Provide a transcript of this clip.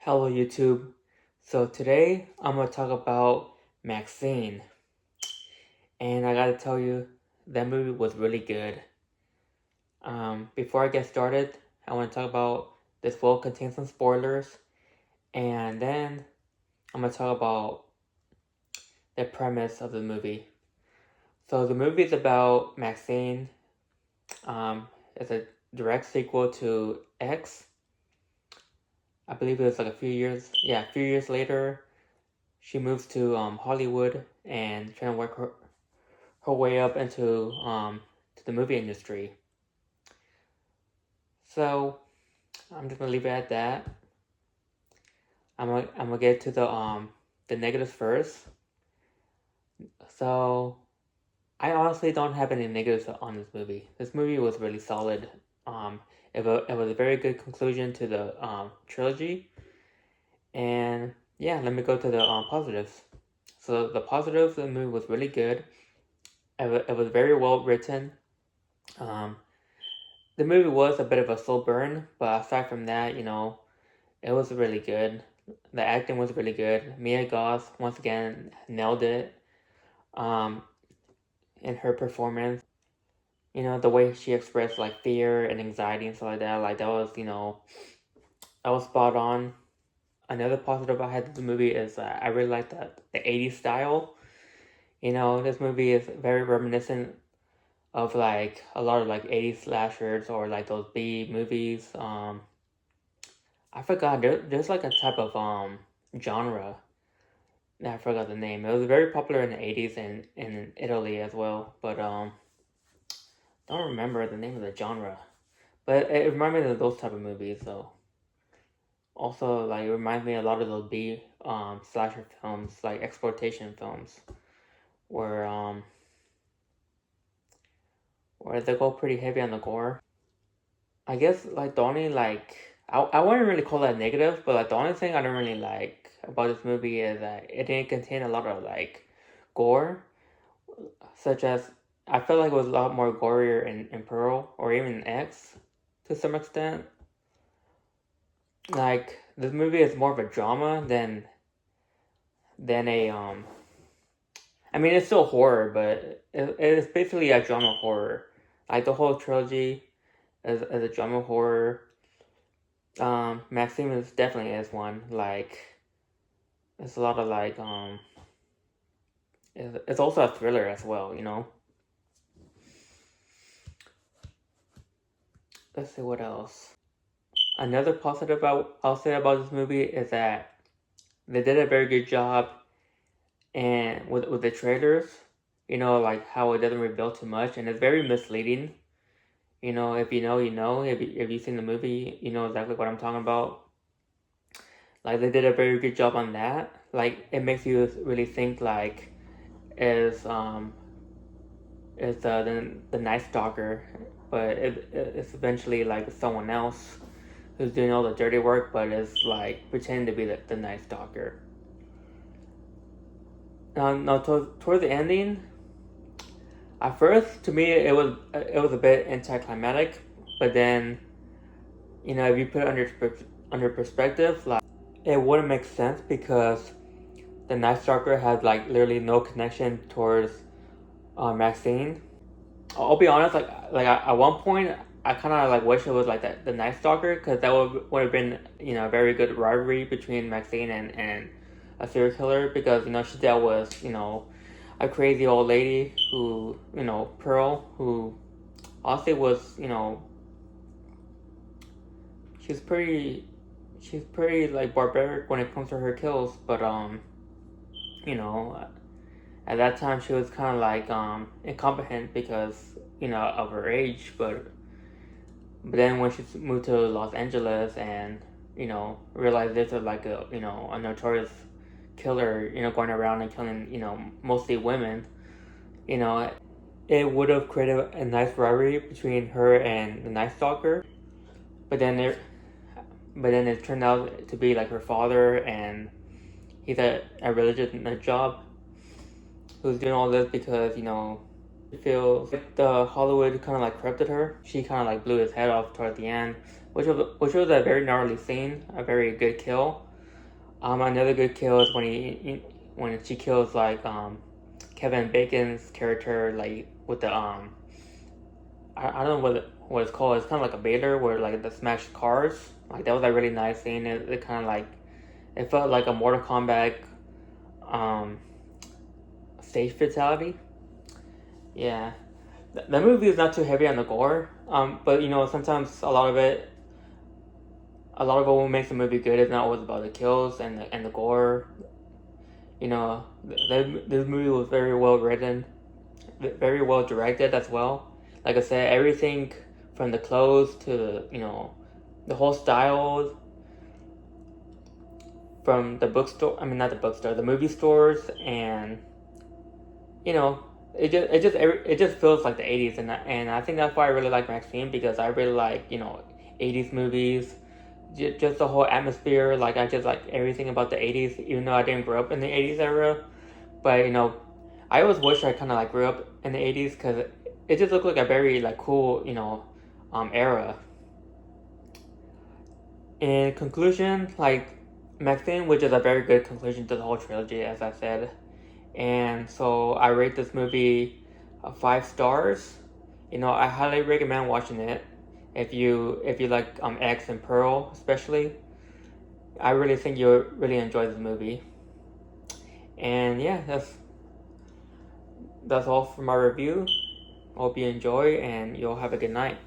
Hello YouTube. So today I'm gonna talk about MaXXXine, and I gotta tell you that movie was really good. Before I get started, I want to talk about this will contain some spoilers, and then I'm gonna talk about the premise of the movie. So the movie is about MaXXXine. It's a direct sequel to X. I believe it was like a few years later. She moves to Hollywood and trying to work her way up into to the movie industry. So I'm just gonna leave it at that. I'm gonna get to the negatives first. So I honestly don't have any negatives on this movie. This movie was really solid. It was a very good conclusion to the trilogy. And yeah, let me go to the positives. So the positives, the movie was really good. It was very well written. Um, the movie was a bit of a slow burn, but aside from that, it was really good. The acting was really good. Mia Goth once again nailed it. Um, in her performance, the way she expressed like fear and anxiety and stuff like that, like that was spot on. Another positive I had with the movie is I really like the '80s style. This movie is very reminiscent of like a lot of like '80s slashers or like those B movies. I forgot there's like a type of genre. I forgot the name. It was very popular in the '80s and in Italy as well, but don't remember the name of the genre. But it reminded me of those type of movies. So also like it reminds me a lot of those B slasher films, like exploitation films, where where they go pretty heavy on the gore. I guess like the only like I wouldn't really call that negative, but like the only thing I don't really like about this movie is that it didn't contain a lot of like gore, such as I felt like it was a lot more gorier in Pearl or even X to some extent. Like this movie is more of a drama than a I mean it's still horror, but it's basically a drama horror. Like the whole trilogy is a drama horror. MaXXXine is definitely is one. Like, it's a lot of like, it's also a thriller as well. Let's see what else. Another positive I'll say about this movie is that they did a very good job and with the trailers. Like how it doesn't reveal too much, and it's very misleading. If you know, you know. If you've seen the movie, you know exactly what I'm talking about. Like they did a very good job on that. Like it makes you really think like is the Night Stalker, but it's eventually like someone else who's doing all the dirty work, but is like pretending to be the Night Stalker. Now toward the ending, at first to me it was a bit anticlimactic, but then if you put it under perspective, like it wouldn't make sense because the Night Stalker had like literally no connection towards MaXXXine. I'll be honest, like at one point, I kind of like wish it was like the Night Stalker because that would have been a very good rivalry between MaXXXine and a serial killer because she dealt with a crazy old lady who Pearl, who honestly was she's pretty like barbaric when it comes to her kills, but you know at that time she was kind of like incompetent because of her age, but then when she moved to Los Angeles and realized this was like a notorious killer going around and killing mostly women, you know it would have created a nice rivalry between her and the Night Stalker, but then it turned out to be like her father, and he's a religious nut job who's doing all this because he feels like the Hollywood kind of like corrupted her. She kind of like blew his head off toward the end, which was a very gnarly scene, a very good kill. Another good kill is when she kills like Kevin Bacon's character, like with the I don't know what it's called. It's kind of like a baiter where like the smashed cars. Like that was a really nice scene. It kind of like it felt like a Mortal Kombat um stage fatality. Yeah, the movie is not too heavy on the gore. But you know sometimes a lot of what makes the movie good is not always about the kills and the gore. You know, this movie was very well written, very well directed as well. Like I said, everything from the clothes to the whole style from the bookstore. I mean, not the bookstore, the movie stores, and you know, it just feels like the '80s, and I think that's why I really like MaXXXine because I really like '80s movies, just the whole atmosphere. Like I just like everything about the '80s, even though I didn't grow up in the '80s era. But I always wish I kind of like grew up in the '80s because it just looked like a very like cool era. In conclusion, like MaXXXine, which is a very good conclusion to the whole trilogy, as I said. And so I rate this movie 5 stars. I highly recommend watching it if you like X and Pearl especially. I really think you'll really enjoy this movie. And yeah, that's all for my review. Hope you enjoy and you'll have a good night.